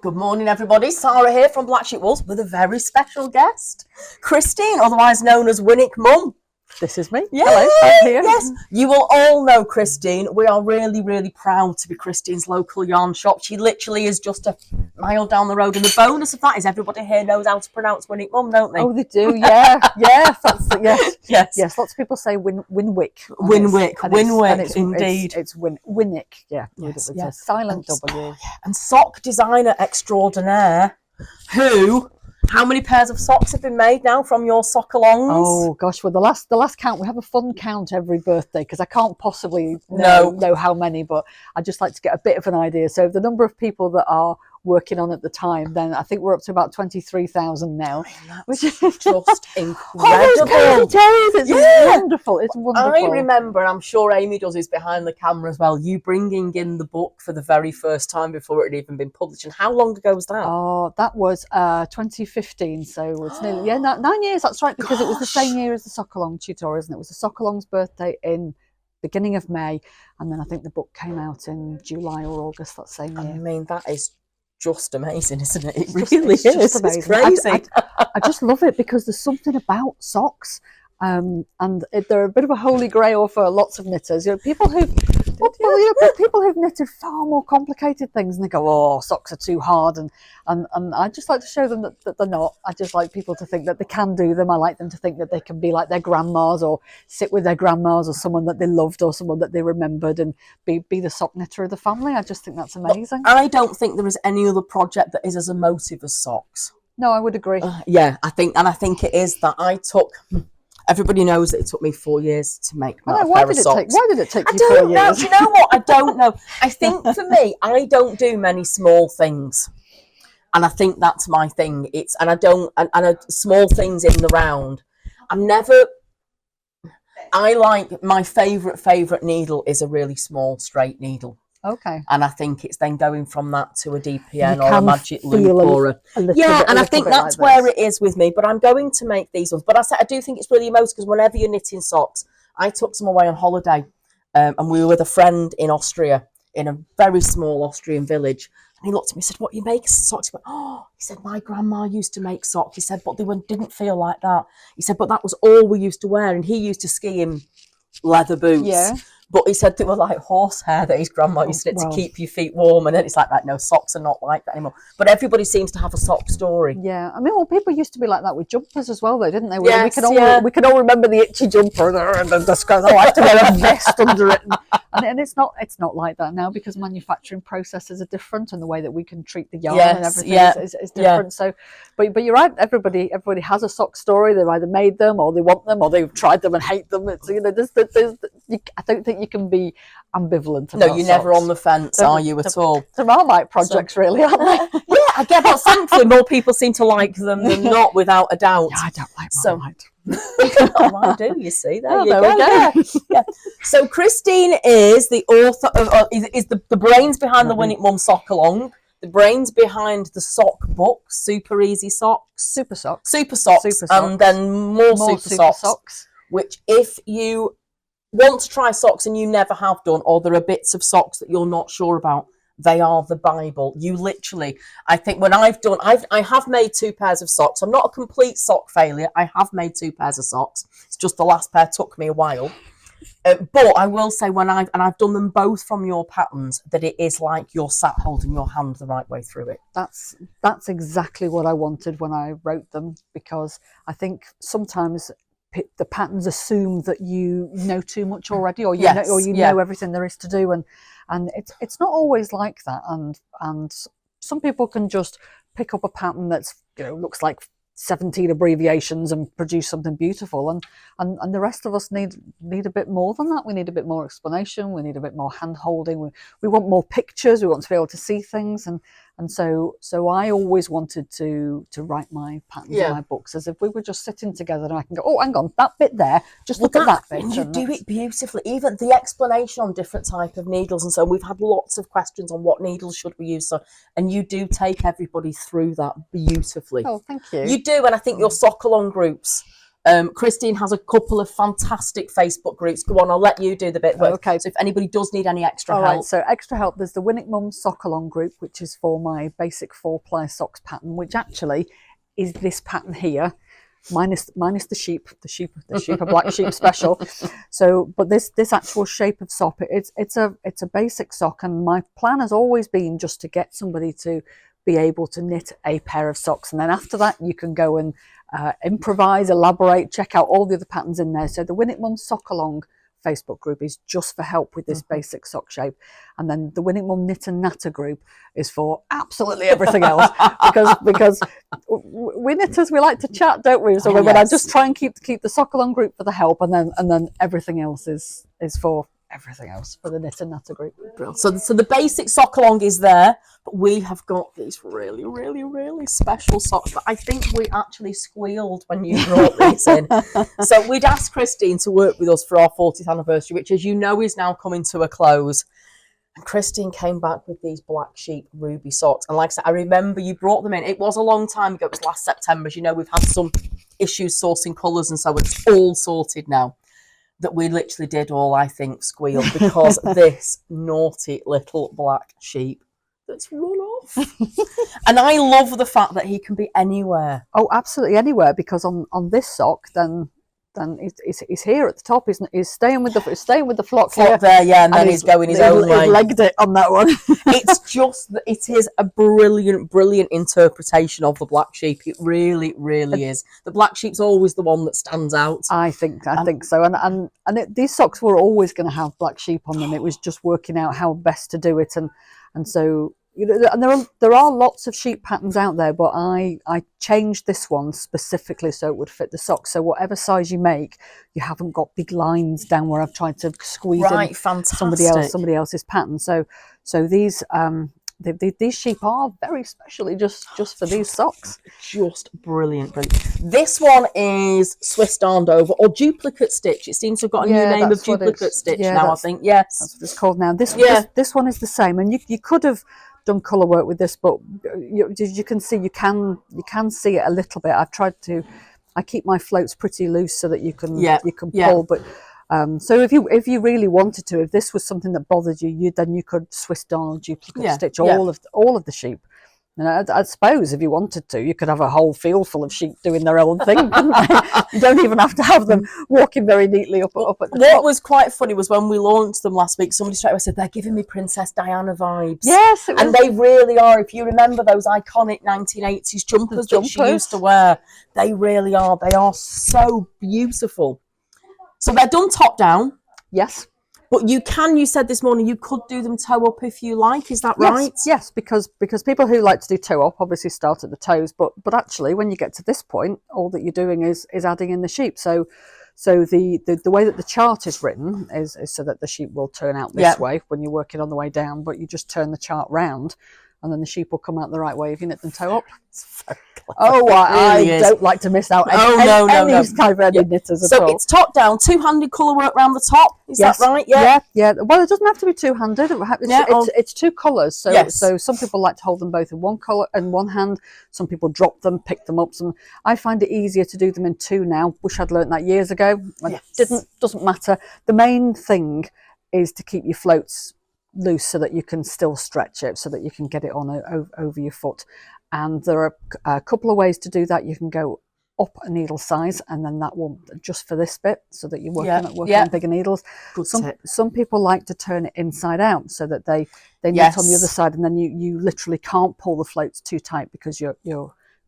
Good morning, everybody. Sara here from Blacksheepwools with a very special guest, Christine, otherwise known as Winwick Mum. This is me. Yes, hello, I'm here. Yes, you will all know Christine. We are really, really proud to be Christine's local yarn shop. She literally is just a mile down the road, and the bonus of that is everybody here knows how to pronounce Winwick Mum, don't they? Oh, they do. Yeah, yes, yes. Lots of people say Winwick. Winwick, indeed. It's Winwick. Yeah, yes, it's a silent W. Oh, yeah. And sock designer extraordinaire, who. How many pairs of socks have been made now from your sock-alongs? Oh gosh, well the last count, we have a fun count every birthday because I can't possibly know how many, but I just like to get a bit of an idea. So the number of people that are working on at the time, then I think we're up to about 23,000 now, which is just incredible. It's wonderful. It's wonderful. I remember, and I'm sure Amy does this behind the camera as well, you bringing in the book for the very first time before it had even been published. And how long ago was that? Oh, that was 2015. So it's nearly 9 years. That's right, because it was the same year as the Sock-Along tutorials, and it was the Sock-Along's birthday in beginning of May, and then I think the book came out in July or August that same year. I mean, that is just amazing, isn't it? It really is. Just amazing. It's crazy. I just love it because there's something about socks, and they're a bit of a holy grail for lots of knitters. You know, people who've knitted far more complicated things, and they go, "Oh, socks are too hard," and I just like to show them that they're not. I just like people to think that they can do them. I like them to think that they can be like their grandmas, or sit with their grandmas, or someone that they loved, or someone that they remembered, and be the sock knitter of the family. I just think that's amazing. I don't think there is any other project that is as emotive as socks. No, I would agree. I think it is that I took. Everybody knows that it took me 4 years to make my pair of socks. Why did it take you 4 years? Do you know what? I don't know. I think for me, I don't do many small things, and I think that's my thing. Small things in the round. I like my favourite needle is a really small straight needle. Okay. And I think it's then going from that to a DPN or a magic loop or and I think that's where it is with me. But I'm going to make these ones. But I do think it's really emotive because whenever you're knitting socks, I took some away on holiday, and we were with a friend in Austria, in a very small Austrian village. And he looked at me and said, "What, you make socks?" He said, "My grandma used to make socks." He said, "But they didn't feel like that." He said, "But that was all we used to wear." And he used to ski in leather boots. Yeah. But he said they were like horsehair that his grandma used to keep your feet warm. And then it's like, no, socks are not like that anymore. But everybody seems to have a sock story. Yeah. I mean, people used to be like that with jumpers as well, though, didn't they? Yes, we can all remember the itchy jumper there, and then just go, I have to wear a vest under it. And it's not like that now because manufacturing processes are different, and the way that we can treat the yarn and everything is different. Yeah. So, but you're right. Everybody has a sock story. They've either made them, or they want them, or they've tried them and hate them. It's I don't think you can be ambivalent about you're never on the fence, are you, at all? They're Marmite projects, really, aren't they? Yeah, I get that. Thankfully, more people seem to like them than not, without a doubt. Yeah, I don't like Marmite. I do, you see. There we go. Yeah. So Christine is the author of, is the brains behind the Winwick Mum Sock-Along, the brains behind the sock book, Super Easy Socks. Super Socks. And then more Super Socks. Which, if you want to try socks and you never have done, or there are bits of socks that you're not sure about, they are the Bible. You literally, I think when I have made 2 pairs of socks. I'm not a complete sock failure. I have made 2 pairs of socks. It's just the last pair took me a while. But I will say I've done them both from your patterns, that it is like you're sat holding your hand the right way through it. That's exactly what I wanted when I wrote them, because I think sometimes the patterns assume that you know too much already, or you know everything there is to do, and it's not always like that. And some people can just pick up a pattern that's looks like 17 abbreviations and produce something beautiful, and the rest of us need a bit more than that. We need a bit more explanation. We need a bit more hand holding. We want more pictures. We want to be able to see things, and so I always wanted to write my patterns in my books as if we were just sitting together, and I can go, oh, hang on, that bit there, just look at that bit. And you do it beautifully. Even the explanation on different type of needles, and so we've had lots of questions on what needles should we use. So, and you do take everybody through that beautifully. Oh, thank you. You do, and I think your Sock-Along groups Christine has a couple of fantastic Facebook groups. Go on, I'll let you do the bit. Okay. So if anybody does need any extra help. Right, so extra help, there's the Winwick Mum sock along group, which is for my basic 4-ply socks pattern, which actually is this pattern here, minus the sheep, a black sheep special. So, but this actual shape of sock, it's a basic sock, and my plan has always been just to get somebody to be able to knit a pair of socks, and then after that you can go and improvise, elaborate, check out all the other patterns in there. So the Winwick Mum sock along Facebook group is just for help with this basic sock shape, and then the Winwick Mum knit and natter group is for absolutely everything else, because we knitters, we like to chat, don't we? So when I just try and keep the sock along group for the help, and then everything else is for everything else for the knit and natter group. So the basic sock along is there, but we have got these really, really, really special socks that I think we actually squealed when you brought these in. So we'd asked Christine to work with us for our 40th anniversary, which, as you know, is now coming to a close. And Christine came back with these black sheep ruby socks. And like I said, I remember you brought them in. It was a long time ago. It was last September. As you know, we've had some issues sourcing colours, and so it's all sorted now. That we literally did all, I think, squeal, because this naughty little black sheep that's run off. And I love the fact that he can be anywhere. Oh, absolutely anywhere, because on this sock, then he's here at the top. He's staying with the flock here. There, yeah, and then he's going his own way. He legged it on that one. It is a brilliant interpretation of the black sheep. It really, really is. The black sheep's always the one that stands out. I think so. And these socks were always going to have black sheep on them. It was just working out how best to do it, and so. You know, and there are lots of sheep patterns out there, but I changed this one specifically so it would fit the socks. So whatever size you make, you haven't got big lines down where I've tried to squeeze in somebody else's pattern. So these sheep are very specially just for these socks. Just brilliant. This one is Swiss darned over, or duplicate stitch. It seems to have got a new name of duplicate stitch now, I think. Yes, that's what it's called now. This one is the same, and you could have done colour work with this, but you can see you can see it a little bit. I keep my floats pretty loose so that you can pull, but so if you really wanted to, if this was something that bothered you, then you could Swiss darn duplicate stitch all of the sheep. And I suppose if you wanted to, you could have a whole field full of sheep doing their own thing. You don't even have to have them walking very neatly up at the top. What was quite funny was when we launched them last week, somebody straight away said, they're giving me Princess Diana vibes. Yes. And they really are. If you remember those iconic 1980s jumpers that she used to wear, they really are. They are so beautiful. So they're done top down. Yes. But you said this morning, you could do them toe up if you like. Is that right? Yes, because people who like to do toe up obviously start at the toes, but actually when you get to this point, all that you're doing is adding in the sheep. So the way that the chart is written is so that the sheep will turn out this way when you're working on the way down, but you just turn the chart round, and then the sheep will come out the right way if you knit them toe up. Oh, I don't like to miss out any kind of knitters at all. So it's top down, two-handed colour work around the top. Is that right? Yeah. Well, it doesn't have to be two-handed. It's two colours. So some people like to hold them both in one colour and one hand. Some people drop them, pick them up. I find it easier to do them in two now. Wish I'd learnt that years ago. Doesn't matter. The main thing is to keep your floats loose so that you can still stretch it, so that you can get it on over your foot. And there are a couple of ways to do that. You can go up a needle size, and then that will just for this bit, so that you're working on bigger needles. Some people like to turn it inside out so that they knit on the other side, and then you literally can't pull the floats too tight because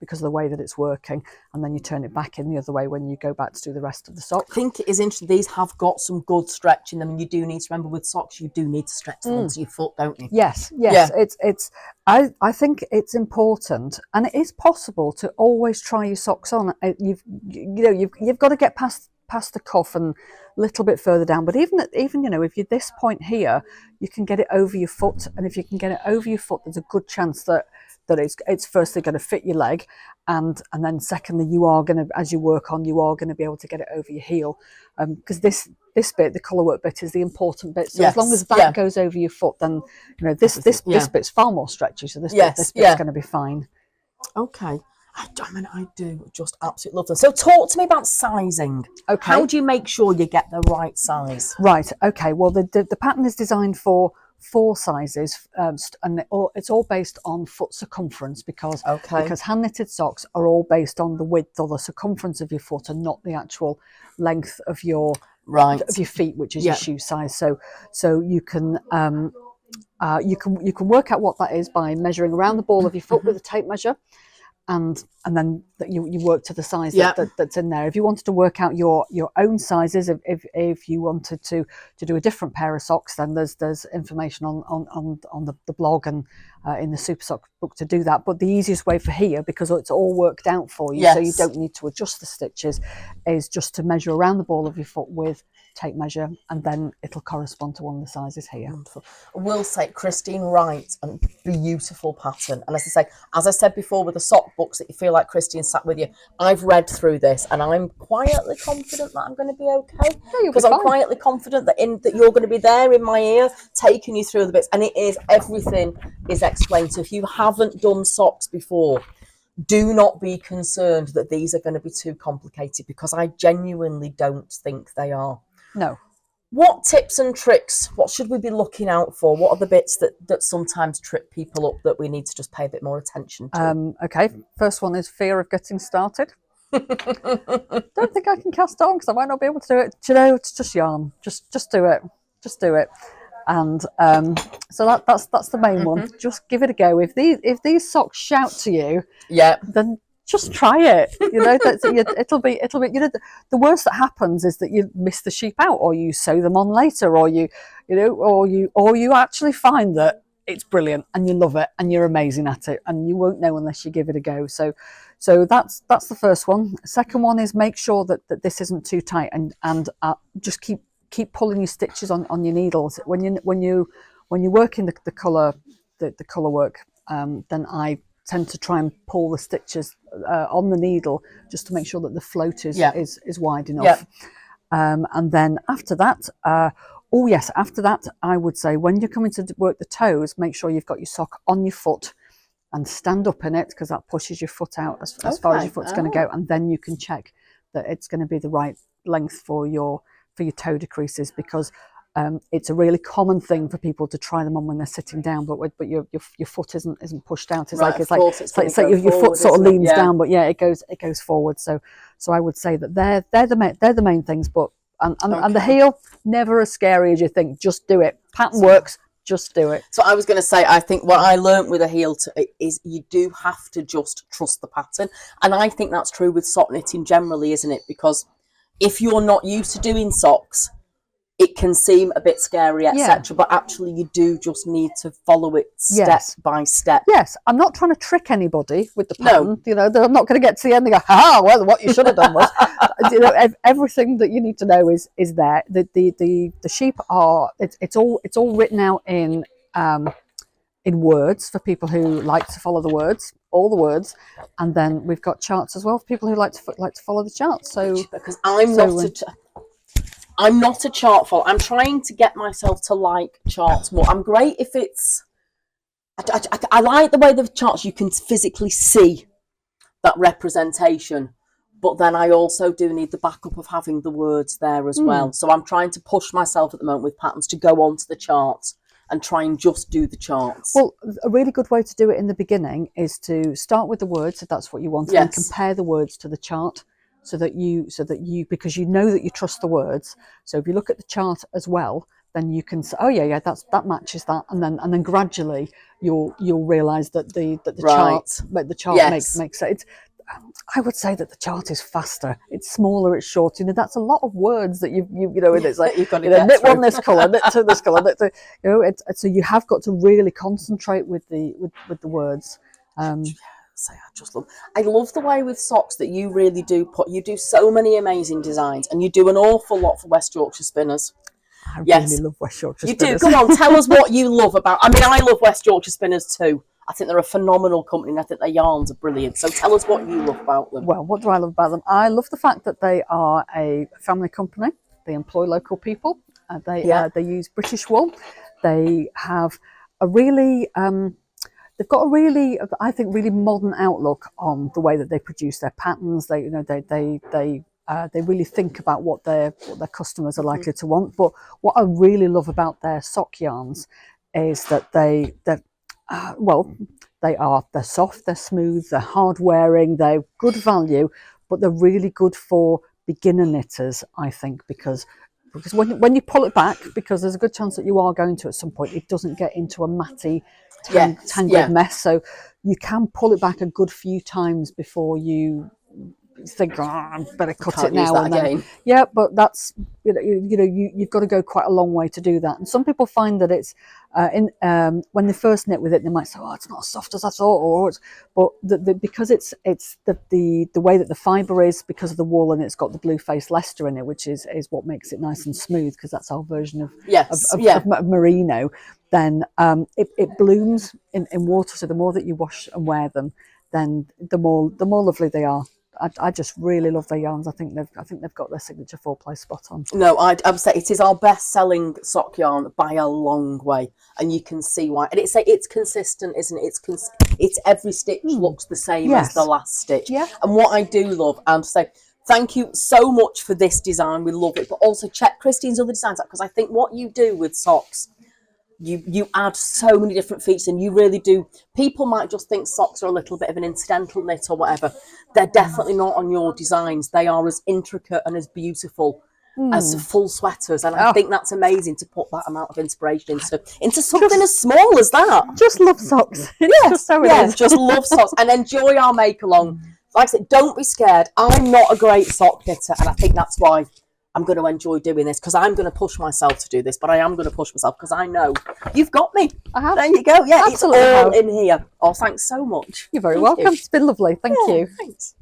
because of the way that it's working, and then you turn it back in the other way when you go back to do the rest of the sock. I think it is interesting. These have got some good stretch in them, and you do need to remember with socks, you do need to stretch them onto your foot, don't you? Yes. It's I think it's important, and it is possible to always try your socks on. You've got to get past the cuff and a little bit further down, but even if you're this point here, you can get it over your foot, and if you can get it over your foot, there's a good chance that it's firstly going to fit your leg, and then secondly, you are going to, as you work on, you are going to be able to get it over your heel, because this bit, the colour work bit, is the important bit. So as long as that goes over your foot, then this bit's far more stretchy. So this bit's going to be fine. Okay. I do just absolutely love them. So talk to me about sizing. Okay. How do you make sure you get the right size? Right. Okay. Well, the pattern is designed for 4 sizes, and it's all based on foot circumference because hand knitted socks are all based on the width or the circumference of your foot and not the actual length of your feet, which is your shoe size. So you can work out what that is by measuring around the ball of your foot with a tape measure. And then you work to the size that's in there. If you wanted to work out your own sizes, if you wanted to do a different pair of socks, then there's information on the blog and in the Super Sock book to do that. But the easiest way for here, because it's all worked out for you, so you don't need to adjust the stitches, is just to measure around the ball of your foot with tape measure, and then it'll correspond to one of the sizes here. Wonderful. I will say, Christine writes a beautiful pattern, and as I said before with the sock books that you feel like Christine sat with you, I've read through this and I'm quietly confident that I'm going to be okay, because I'm quietly confident that you're going to be there in my ear taking you through the bits, and everything is explained. So if you haven't done socks before, do not be concerned that these are going to be too complicated, because I genuinely don't think they are. No. What tips and tricks, what should we be looking out for? What are the bits that sometimes trip people up that we need to just pay a bit more attention to? Okay, first one is fear of getting started. Don't think I can cast on because I might not be able to do it. Do you know, it's just yarn. Just do it. Just do it. And so that's the main one. Just give it a go. If these socks shout to you, then just try it. You know, it'll be. You know, the worst that happens is that you miss the sheep out, or you sew them on later, or you actually find that it's brilliant and you love it and you're amazing at it, and you won't know unless you give it a go. So that's the first one. Second one is make sure that this isn't too tight, and just keep pulling your stitches on your needles when you work in the colour work. Then I tend to try and pull the stitches on the needle just to make sure that the float is wide enough. And then after that, after that, I would say when you're coming to work the toes, make sure you've got your sock on your foot and stand up in it, because that pushes your foot out as far as your foot's going to go, and then you can check that it's going to be the right length for your toe decreases, because it's a really common thing for people to try them on when they're sitting down, but your foot isn't pushed out. It's like your foot sort of leans down, but it goes forward. So I would say that they're the main things. But and the heel, never as scary as you think. Just do it. Pattern works. Just do it. So I was going to say, I think what I learned with a heel is you do have to just trust the pattern, and I think that's true with sock knitting generally, isn't it? Because if you're not used to doing socks, it can seem a bit scary, etc. But actually, you do just need to follow it step by step. Yes, I'm not trying to trick anybody with the pattern. No. You know, I'm not going to get to the end and go, well, what you should have done was, everything that you need to know is there. The sheep are it's all written out in words for people who like to follow the words, all the words, and then we've got charts as well for people who like to follow the charts. So because I'm not a chart follower. I'm trying to get myself to like charts more. I'm great if it's. I like the way the charts, you can physically see that representation, but then I also do need the backup of having the words there as well. So I'm trying to push myself at the moment with patterns to go onto the charts and try and just do the charts. Well, a really good way to do it in the beginning is to start with the words, if that's what you want, and compare the words to the chart. So that you, because you know that you trust the words. So if you look at the chart as well, then you can say, that matches that, and then gradually you'll realise that the chart makes sense. I would say that the chart is faster. It's smaller. It's shorter. You know, that's a lot of words that you it's like you've got to knit one this colour, knit two this colour. So you have got to really concentrate with the words. I love the way with socks that you really do you do so many amazing designs, and you do an awful lot for West Yorkshire Spinners. I really love West Yorkshire Spinners. You do. Come on, tell us what you love about. I mean, I love West Yorkshire Spinners too. I think they're a phenomenal company, and I think their yarns are brilliant. So tell us what you love about them. Well, what do I love about them? I love the fact that they are a family company. They employ local people. They use British wool. They have a really they've got a really, I think, really modern outlook on the way that they produce their patterns. They, you know, they really think about what their customers are likely to want. But what I really love about their sock yarns is that they're soft, they're smooth, they're hard wearing, they're good value, but they're really good for beginner knitters, I think, because when you pull it back, because there's a good chance that you are going to at some point, it doesn't get into a matty, tangled mess. So you can pull it back a good few times before you think, I better cut it now and then. Yeah, but that's you've got to go quite a long way to do that. And some people find that it's when they first knit with it, they might say, "Oh, it's not as soft as I thought," because it's the way that the fibre is, because of the wool, and it's got the blue face Leicester in it, which is what makes it nice and smooth, because that's our version of merino. Then it blooms in water. So the more that you wash and wear them, then the more lovely they are. I just really love their yarns. I think they've got their signature 4-ply spot on. No, I would say it is our best-selling sock yarn by a long way, and you can see why. And it's consistent, isn't it? It's every stitch looks the same as the last stitch. Yeah. And what I do love, and say thank you so much for this design. We love it, but also check Christine's other designs out, because I think what you do with socks, you add so many different features, and you really do. People might just think socks are a little bit of an incidental knit or whatever. They're definitely not on your designs. They are as intricate and as beautiful as full sweaters, and I think that's amazing to put that amount of inspiration into something as small as that. Just love socks. Just love socks, and enjoy our make along. Like I said, don't be scared. I'm not a great sock knitter, and I think that's why I'm going to enjoy doing this, because I'm going to push myself to do this, but I am going to push myself because I know you've got me. I have. There you go. Yeah, absolutely. It's all in here. Oh, thanks so much. You're very welcome. It's been lovely. Thank you. Thanks.